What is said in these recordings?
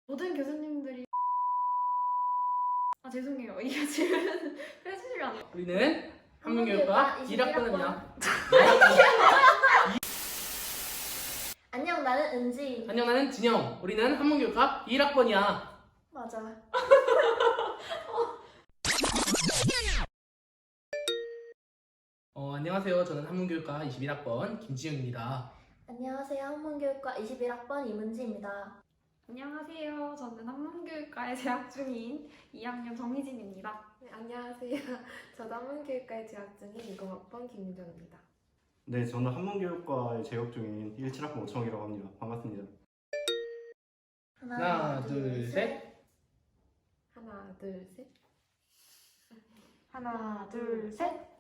모든 교수님들이 죄송해요. 이게 지금 해주시면 안 돼요. 우리는 한문교육과 1학번이야. 안녕, 나는 은지. 안녕, 나는 진영. 우리는 한문교육과 1학번이야. 맞아. 안녕하세요. 저는 한문교육과 21학번 김지영입니다. 안녕하세요. 한문교육과 21학번 이문지입니다. 안녕하세요. 저는 한문교육과에 재학 중인 2학년 정희진입니다. 네, 안녕하세요. 저도 한문교육과에 재학 중인 20학번 김유정입니다. 네, 저는 한문교육과에 재학 중인 17학번 오청이라고 합니다. 반갑습니다. 하나, 둘, 셋. 하나, 둘, 셋. 하나, 둘, 셋.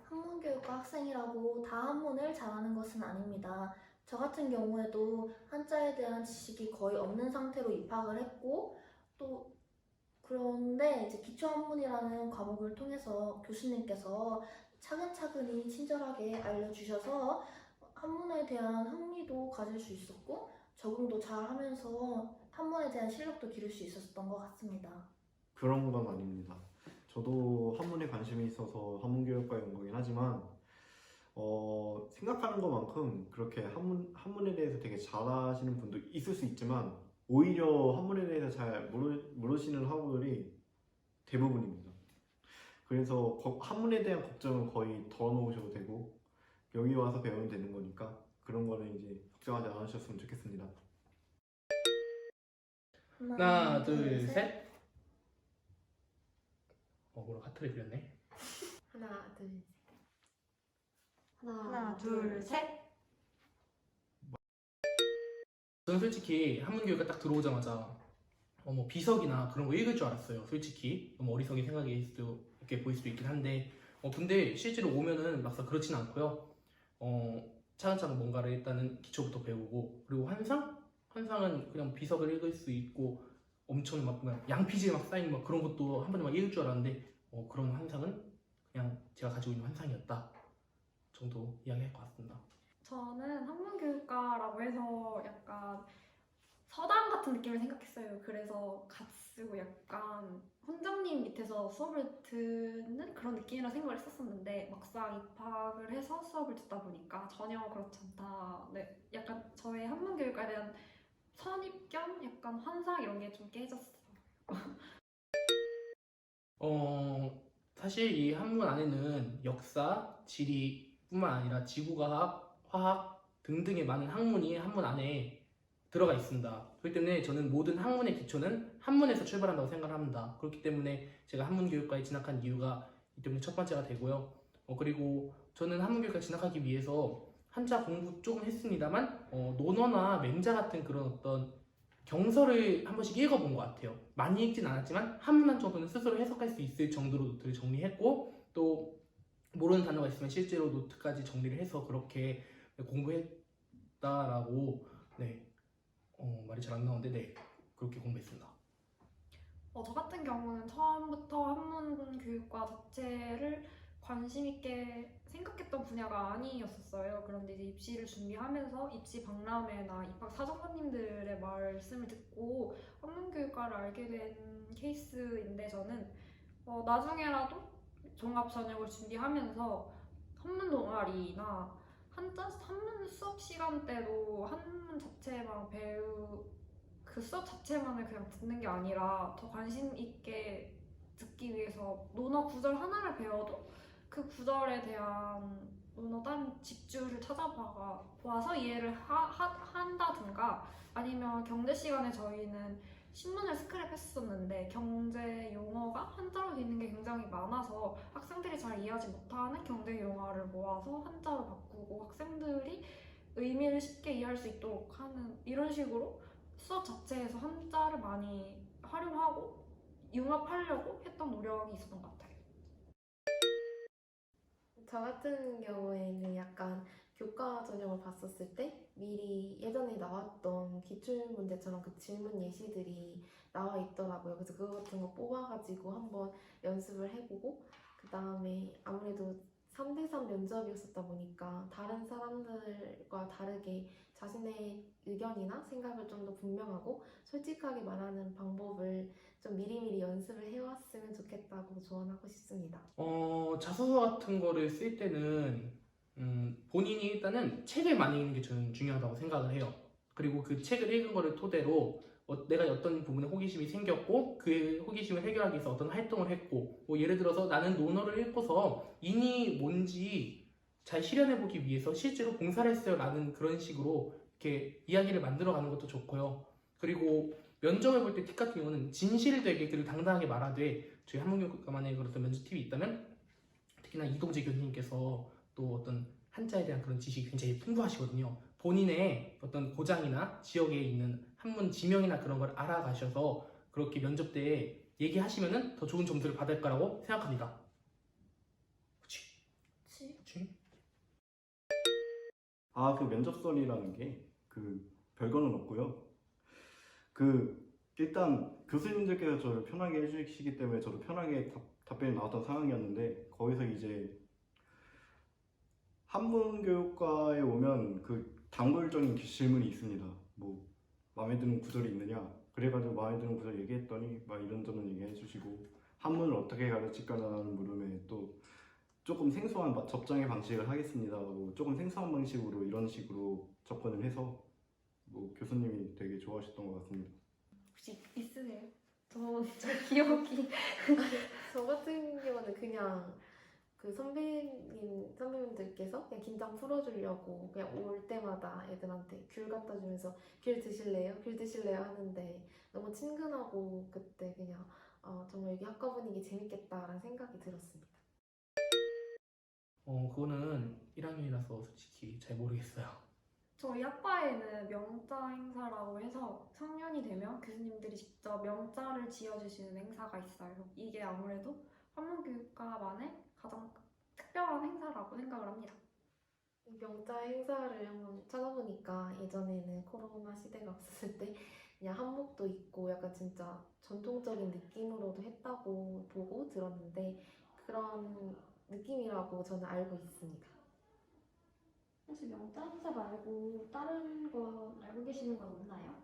한문교육과 학생이라고 다 한문을 잘하는 것은 아닙니다. 저 같은 경우에도 한자에 대한 지식이 거의 없는 상태로 입학을 했고, 또 그런데 이제 기초한문이라는 과목을 통해서 교수님께서 차근차근히 친절하게 알려주셔서 한문에 대한 흥미도 가질 수 있었고, 적응도 잘 하면서 한문에 대한 실력도 기를 수 있었던 것 같습니다. 그런 건 아닙니다. 저도 한문에 관심이 있어서 한문교육과에 온 거긴 하지만 생각하는 것만큼 그렇게 한문에 대해서 되게 잘하시는 분도 있을 수 있지만 오히려 한문에 대해서 잘 모르시는 학우들이 대부분입니다. 그래서 한문에 대한 걱정은 거의 덜어놓으셔도 되고 여기 와서 배우면 되는 거니까 그런 거는 이제 걱정하지 않으셨으면 좋겠습니다. 하나, 둘, 셋. 그럼 하트를 그렸네. 하나, 둘, 셋. 하나, 둘, 셋. 저는 솔직히 한문교육과 딱 들어오자마자 뭐 비석이나 그런 거 읽을 줄 알았어요. 솔직히 너무 어리석인 생각일 수도 이렇게 보일 수도 있긴 한데 근데 실제로 오면은 막상 그렇진 않고요. 차근차근 뭔가를 일단은 기초부터 배우고, 그리고 환상은 그냥 비석을 읽을 수 있고 엄청 막 그냥 양피지에 막 쌓인 막 그런 것도 한 번에 막 읽을 줄 알았는데 그런 환상은 그냥 제가 가지고 있는 환상이었다 정도 이야기할 것 같습니다. 저는 한문교육과라고 해서 약간 서당 같은 느낌을 생각했어요. 그래서 갓 쓰고 약간 혼장님 밑에서 수업을 듣는 그런 느낌이라 생각을 했었었는데 막상 입학을 해서 수업을 듣다 보니까 전혀 그렇지 않다. 네, 약간 저의 한문교육과에 대한 선입견, 약간 환상 이런 게 좀 깨졌어요. 사실 이 한문 안에는 역사, 지리뿐만 아니라 지구과학, 화학 등등의 많은 학문이 한문 안에 들어가 있습니다. 그렇기 때문에 저는 모든 학문의 기초는 한문에서 출발한다고 생각을 합니다. 그렇기 때문에 제가 한문교육과에 진학한 이유가 이 때문에 첫 번째가 되고요. 그리고 저는 한문교육과에 진학하기 위해서 한자 공부 조금 했습니다만 논어나 맹자 같은 그런 어떤 경서를 한 번씩 읽어본 것 같아요. 많이 읽진 않았지만 한문 한 정도는 스스로 해석할 수 있을 정도로 노트를 정리했고, 또 모르는 단어가 있으면 실제로 노트까지 정리를 해서 그렇게 공부했다라고. 네, 말이 잘 안 나오는데 네, 그렇게 공부했습니다. 저 같은 경우는 처음부터 한문 교육과 자체를 관심 있게 생각했던 분야가 아니었었어요. 그런데 이제 입시를 준비하면서 입시 박람회나 입학 사정관님들의 말씀을 듣고 한문 교육과를 알게 된 케이스인데, 저는 나중에라도 종합 전형을 준비하면서 한문 동아리나 한문 수업 시간 때도 한문 자체만 그 수업 자체만을 그냥 듣는 게 아니라 더 관심 있게 듣기 위해서 논어 구절 하나를 배워도 그 구절에 대한 논어 단 집주를 찾아봐서 이해를 한다든가, 아니면 경제 시간에 저희는 신문을 스크랩했었는데 경제 용어가 한자로 돼 있는 게 굉장히 많아서 학생들이 잘 이해하지 못하는 경제 용어를 모아서 한자로 바꾸고 학생들이 의미를 쉽게 이해할 수 있도록 하는, 이런 식으로 수업 자체에서 한자를 많이 활용하고 융합하려고 했던 노력이 있었던 것 같아요. 저 같은 경우에는 약간 교과 전형을 봤었을 때 미리 예전에 나왔던 기출문제처럼 그 질문 예시들이 나와 있더라고요. 그래서 그거 같은 거 뽑아가지고 한번 연습을 해보고, 그 다음에 아무래도 3대3 면접이었었다 보니까 다른 사람들과 다르게 자신의 의견이나 생각을 좀 더 분명하고 솔직하게 말하는 방법을 좀 미리미리 연습을 해왔으면 좋겠다고 조언하고 싶습니다. 자소서 같은 거를 쓸 때는 본인이 일단은 책을 많이 읽는 게 저는 중요하다고 생각을 해요. 그리고 그 책을 읽은 거를 토대로 내가 어떤 부분에 호기심이 생겼고 그 호기심을 해결하기 위해서 어떤 활동을 했고 뭐 예를 들어서 나는 논어를 읽고서 인이 뭔지 잘 실현해보기 위해서 실제로 봉사를 했어요 라는 그런 식으로 이렇게 이야기를 만들어가는 것도 좋고요. 그리고 면접을 볼 때 팁 같은 경우는 진실되게 그리고 당당하게 말하되 저희 한문교육과만의 그런 면접 팁이 있다면 특히나 이동재 교수님께서 또 어떤 한자에 대한 그런 지식이 굉장히 풍부하시거든요. 본인의 어떤 고장이나 지역에 있는 한문 지명이나 그런 걸 알아가셔서 그렇게 면접 때 얘기하시면은 더 좋은 점수를 받을 거라고 생각합니다. 그치? 그 면접설이라는 게 그 별거는 없고요. 일단 교수님들께서 저를 편하게 해주시기 때문에 저도 편하게 답변이 나왔던 상황이었는데 거기서 이제 한문교육과에 오면 그 단골적인 질문이 있습니다. 뭐 마음에 드는 구절이 있느냐? 그래가지고 마음에 드는 구절 얘기했더니 막 이런저런 얘기해 주시고 한문을 어떻게 가르칠까라는 물음에 또 조금 생소한 접장의 방식을 하겠습니다. 뭐 조금 생소한 방식으로 이런 식으로 접근을 해서 뭐 교수님이 되게 좋아하셨던 것 같습니다. 혹시 있으세요? 저 기억이 저 같은 경우는 그냥 그 선배님들께서 그냥 긴장 풀어주려고 그냥 올 때마다 애들한테 귤 갖다 주면서 귤 드실래요? 귤 드실래요? 하는데 너무 친근하고 그때 그냥 정말 여기 학과 분위기 재밌겠다라는 생각이 들었습니다. 그거는 1학년이라서 솔직히 잘 모르겠어요. 저희 학과에는 명자 행사라고 해서 학년이 되면 교수님들이 직접 명자를 지어주시는 행사가 있어요. 이게 아무래도 한문교육과만의 가장 특별한 행사라고 생각을 합니다. 명자 행사를 한번 찾아보니까 예전에는 코로나 시대가 없었을 때 그냥 한복도 입고 약간 진짜 전통적인 느낌으로도 했다고 보고 들었는데 그런 느낌이라고 저는 알고 있습니다. 혹시 명자 행사 말고 다른 거 알고 계시는 건 없나요?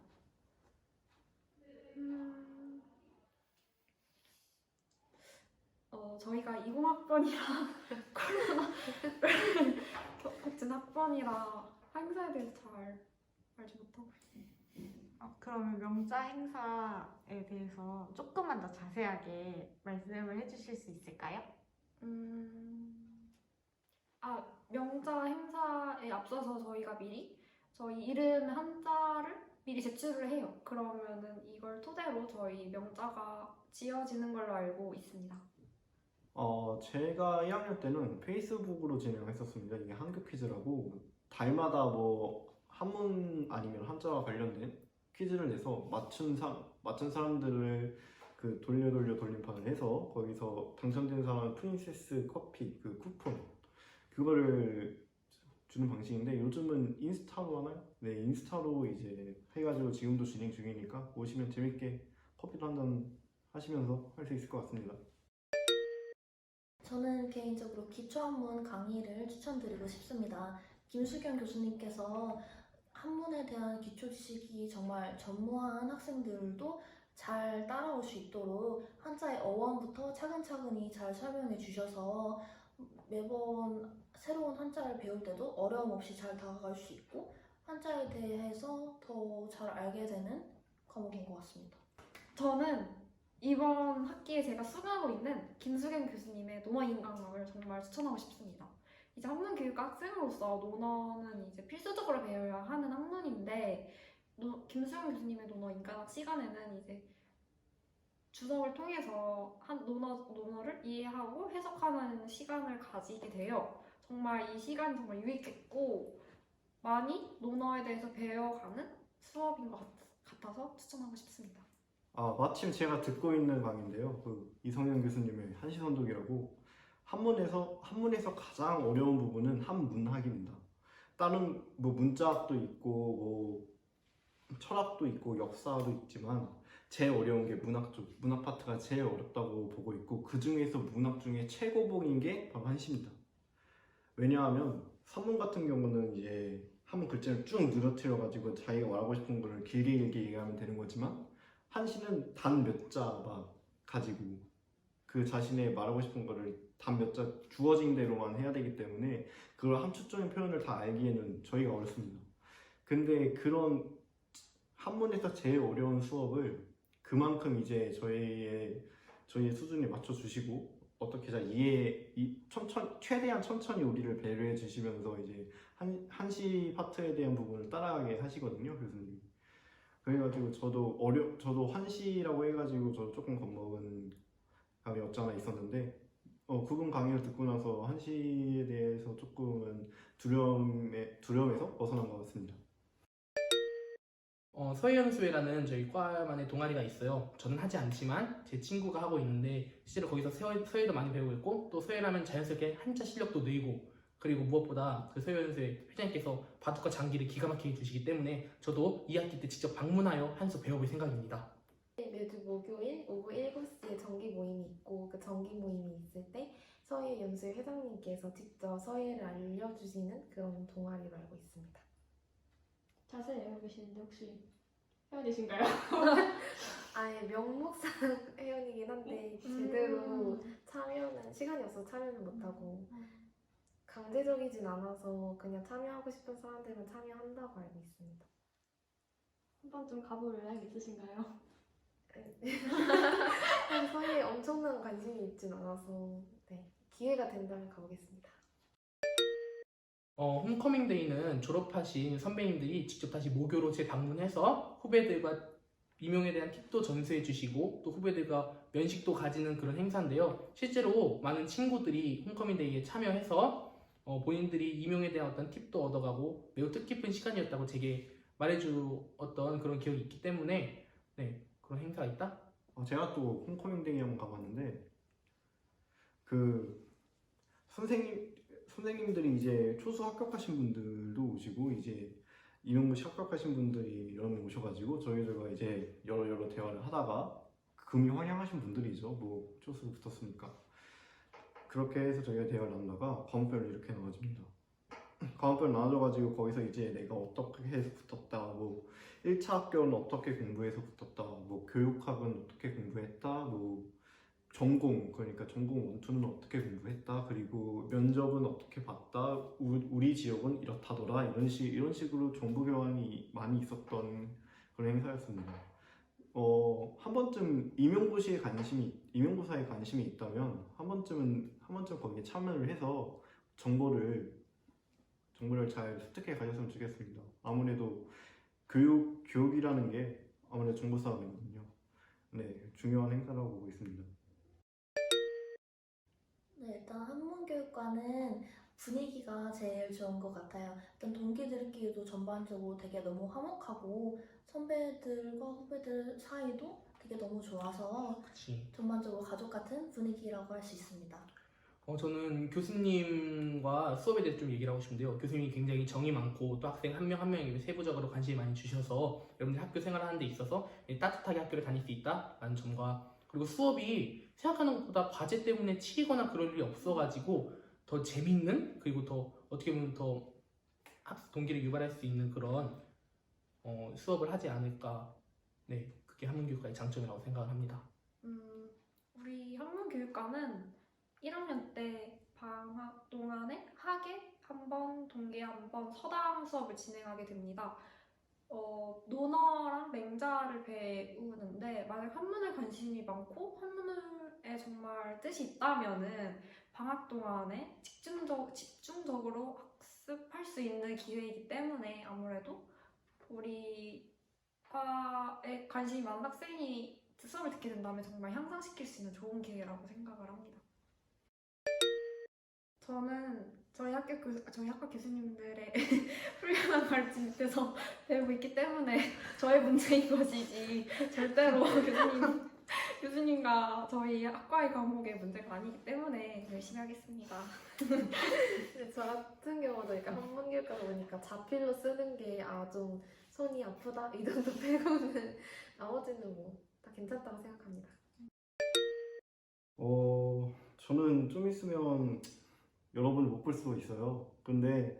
저희가 20학번이라 코로나를 겪은 학번이라 행사에 대해서 잘 알지 못하고 있어요. 그러면 명자 행사에 대해서 조금만 더 자세하게 말씀을 해주실 수 있을까요? 명자 행사에 앞서서 저희가 미리 저희 이름 한자를 미리 제출을 해요. 그러면은 이걸 토대로 저희 명자가 지어지는 걸로 알고 있습니다. 제가 1학년 때는 페이스북으로 진행했었습니다. 이게 한글 퀴즈라고 달마다 뭐 한문 아니면 한자와 관련된 퀴즈를 내서 맞춘 사람들을 그 돌려 돌림판을 해서 거기서 당첨된 사람은 프린세스 커피 그 쿠폰 그거를 주는 방식인데 요즘은 인스타로 하나요? 네, 인스타로 이제 해가지고 지금도 진행 중이니까 오시면 재밌게 커피도 한잔 하시면서 할 수 있을 것 같습니다. 저는 개인적으로 기초한문 강의를 추천드리고 싶습니다. 김수경 교수님께서 한문에 대한 기초 지식이 정말 전무한 학생들도 잘 따라올 수 있도록 한자의 어원부터 차근차근히 잘 설명해 주셔서 매번 새로운 한자를 배울 때도 어려움 없이 잘 다가갈 수 있고 한자에 대해서 더 잘 알게 되는 과목인 것 같습니다. 저는 이번 학기에 제가 수강하고 있는 김수경 교수님의 논어인강학을 정말 추천하고 싶습니다. 이제 한문교육과 학생으로서 논어는 이제 필수적으로 배워야 하는 학문인데 김수경 교수님의 논어인강학 시간에는 이제 주석을 통해서 논어를 이해하고 해석하는 시간을 가지게 돼요. 정말 이 시간이 정말 유익했고 많이 논어에 대해서 배워가는 수업인 것 같아서 추천하고 싶습니다. 마침 제가 듣고 있는 강의인데요. 그 이성현 교수님의 한시선독이라고 한문에서 가장 어려운 부분은 한문학입니다. 다른 뭐 문자학도 있고 뭐 철학도 있고 역사도 있지만 제일 어려운 게 문학 쪽, 문학 파트가 제일 어렵다고 보고 있고 그 중에서 문학 중에 최고봉인 게 바로 한시입니다. 왜냐하면 산문 같은 경우는 이제 한번 글자를 쭉 늘어뜨려 가지고 자기가 말하고 싶은 거를 길게 얘기하면 되는 거지만 한시는 단 몇 자만 가지고 그 자신의 말하고 싶은 거를 단 몇 자 주어진 대로만 해야 되기 때문에 그걸 함축적인 표현을 다 알기에는 저희가 어렵습니다. 근데 그런 한문에서 제일 어려운 수업을 그만큼 이제 저희의 수준에 맞춰 주시고 어떻게 잘 최대한 천천히 우리를 배려해 주시면서 이제 한시 파트에 대한 부분을 따라가게 하시거든요, 교수님. 그래가지고 저도 한시라고 해가지고 저 조금 겁먹은 감이 없지 않아 있었는데 그분 강의를 듣고 나서 한시에 대해서 조금은 두려움에서 벗어난 것 같습니다. 서예연수회라는 저희 과만의 동아리가 있어요. 저는 하지 않지만 제 친구가 하고 있는데 실제로 거기서 서예도 많이 배우고 있고 또 서예를 하면 자연스럽게 한자 실력도 늘고 그리고 무엇보다 그 서예연수회 회장님께서 바둑과 장기를 기가 막히게 주시기 때문에 저도 2학기 때 직접 방문하여 한 수 배워볼 생각입니다. 매주 목요일 오후 7시에 정기 모임이 있고 그 정기 모임이 있을 때 서예연수회 회장님께서 직접 서예를 알려주시는 그런 동아리로 알고 있습니다. 자세히 알고 계시는데 혹시 회원이신가요? 아예 명목상 회원이긴 한데 제대로 참여는 시간이 없어서 참여는 못하고 강제적이진 않아서 그냥 참여하고 싶은 사람들만 참여한다고 알고 있습니다. 한 번쯤 가볼 의향 있으신가요? 사실 서예에 엄청난 관심이 있진 않아서 기회가 된다면 가보겠습니다. 홈커밍데이는 졸업하신 선배님들이 직접 다시 모교로 재방문해서 후배들과 임용에 대한 팁도 전수해 주시고 또 후배들과 면식도 가지는 그런 행사인데요. 실제로 많은 친구들이 홈커밍데이에 참여해서 본인들이 임용에 대한 어떤 팁도 얻어가고 매우 뜻깊은 시간이었다고 제게 말해주었던 그런 기억이 있기 때문에 그런 행사가 있다? 제가 또 홈커밍데이 한번 가봤는데 그 선생님들이 이제 초수 합격하신 분들도 오시고 이제 임용고시 합격하신 분들이 여러 명 오셔가지고 저희들과 이제 여러 대화를 하다가 금이 환영하신 분들이죠. 뭐 초수 붙었으니까 그렇게 해서 저희가 대화를 나누다가 과목별로 이렇게 나눠집니다. 과목별로 나눠져가지고 거기서 이제 내가 어떻게 해서 붙었다, 뭐 1차 학교는 어떻게 공부해서 붙었다, 뭐 교육학은 어떻게 공부했다, 뭐 전공, 그러니까 전공 원투는 어떻게 공부했다, 그리고 면접은 어떻게 봤다, 우리 지역은 이렇다더라, 이런 식으로 정보 교환이 많이 있었던 그런 행사였습니다. 한 번쯤 임용고사에 관심이 있다면 한 번쯤 거기에 참여를 해서 정보를 잘 습득해 가셨으면 좋겠습니다. 아무래도 교육이라는 게 아무래도 정보 싸움이거든요. 중요한 행사라고 보고 있습니다. 네, 일단 한문교육과는 분위기가 제일 좋은 것 같아요. 일단 동기들끼리도 전반적으로 되게 너무 화목하고 선배들과 후배들 사이도 되게 너무 좋아서 그치. 전반적으로 가족 같은 분위기라고 할 수 있습니다. 저는 교수님과 수업에 대해서 좀 얘기를 하고 싶은데요. 교수님이 굉장히 정이 많고 또 학생 한 명 한 명에게 세부적으로 관심이 많이 주셔서 여러분들 학교 생활하는 데 있어서 따뜻하게 학교를 다닐 수 있다라는 점과 그리고 수업이 생각하는 것보다 과제 때문에 치이거나 그럴 일이 없어가지고 더 재밌는 그리고 더 어떻게 보면 더 학습 동기를 유발할 수 있는 그런 수업을 하지 않을까. 그게 한문교육과의 장점이라고 생각을 합니다. 우리 한문교육과는 1학년 때 방학 동안에 학예 한 번, 동계 한 번, 서당 수업을 진행하게 됩니다. 논어랑 맹자를 배우는데 만약 한문에 관심이 많고 한문에 정말 뜻이 있다면은 방학 동안에 집중적으로 학습할 수 있는 기회이기 때문에 아무래도 우리 과에 관심이 많은 학생이 수업을 듣게 된다면 정말 향상시킬 수 있는 좋은 기회라고 생각을 합니다. 저는 저희 학과 교수님들의 훌륭한 가르침 밑에서 배우고 있기 때문에 저의 문제인 것이지 절대로 교수님과 저희 학과의 과목의 문제가 아니기 때문에 열심히 하겠습니다. 근데 저 같은 경우도 그러니까 한문교육과다 보니까 자필로 쓰는 게 좀 손이 아프다 이 정도 빼고는 나머지는 뭐 다 괜찮다고 생각합니다. 저는 좀 있으면 여러분을 못 볼 수도 있어요. 근데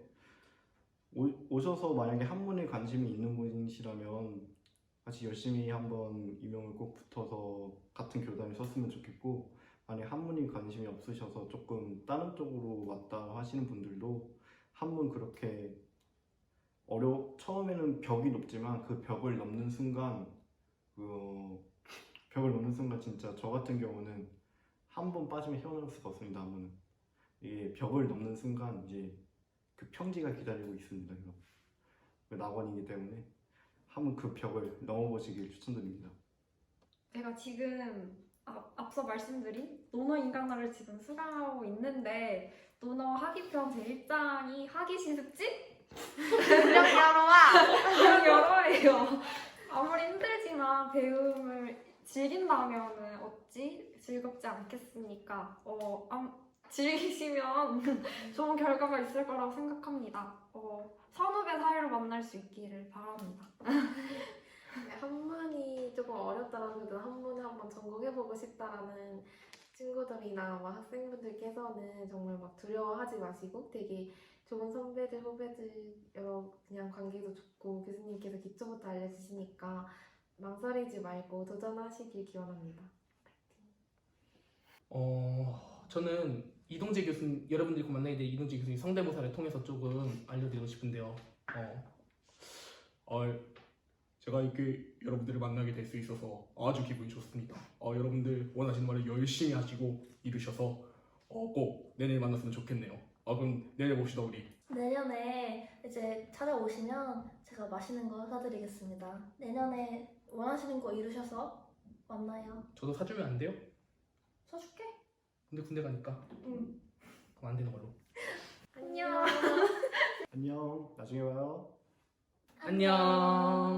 오셔서 만약에 한문에 관심이 있는 분이시라면 같이 열심히 한번 임용을 꼭 붙어서 같은 교단에 섰으면 좋겠고, 만약에 한문이 관심이 없으셔서 조금 다른 쪽으로 왔다 하시는 분들도 한문 그렇게 처음에는 벽이 높지만 그 벽을 넘는 순간 진짜 저 같은 경우는 한 번 빠지면 헤어나올 수가 없습니다. 한문은 이게 벽을 넘는 순간 이제 그 평지가 기다리고 있습니다. 이거 그 낙원이기 때문에 한번 그 벽을 넘어보시길 추천드립니다. 제가 지금 앞서 말씀드린 논어 인강날을 지금 수강하고 있는데 논어 학위편 제1장이 하기 싫지? 그냥 열어와. 그냥 여러예요. 아무리 힘들지만 배움을 즐긴다면 어찌 즐겁지 않겠습니까? 즐기시면 좋은 결과가 있을 거라고 생각합니다. 선후배 사이로 만날 수 있기를 바랍니다. 네, 한문이 조금 어렵더라도 한문 한번 전공해보고 싶다라는 친구들이나 막 학생분들께서는 정말 막 두려워하지 마시고 되게 좋은 선배들, 후배들, 여러 그냥 관계도 좋고 교수님께서 기초부터 알려주시니까 망설이지 말고 도전하시길 기원합니다. 저는 이동재 교수님, 여러분들이 곧 만나게 될 이동재 교수님 성대모사를 통해서 조금 알려드리고 싶은데요. 제가 이렇게 여러분들을 만나게 될 수 있어서 아주 기분이 좋습니다. 여러분들 원하시는 말을 열심히 하시고 이루셔서 꼭 내년에 만났으면 좋겠네요. 그럼 내년에 봅시다 우리. 내년에 이제 찾아오시면 제가 맛있는 거 사드리겠습니다. 내년에 원하시는 거 이루셔서 만나요. 저도 사주면 안 돼요? 사줄게. 근데 군대 가니까. 응. 그럼 안 되는 걸로. 안녕. 안녕. 나중에 봐요. 안녕.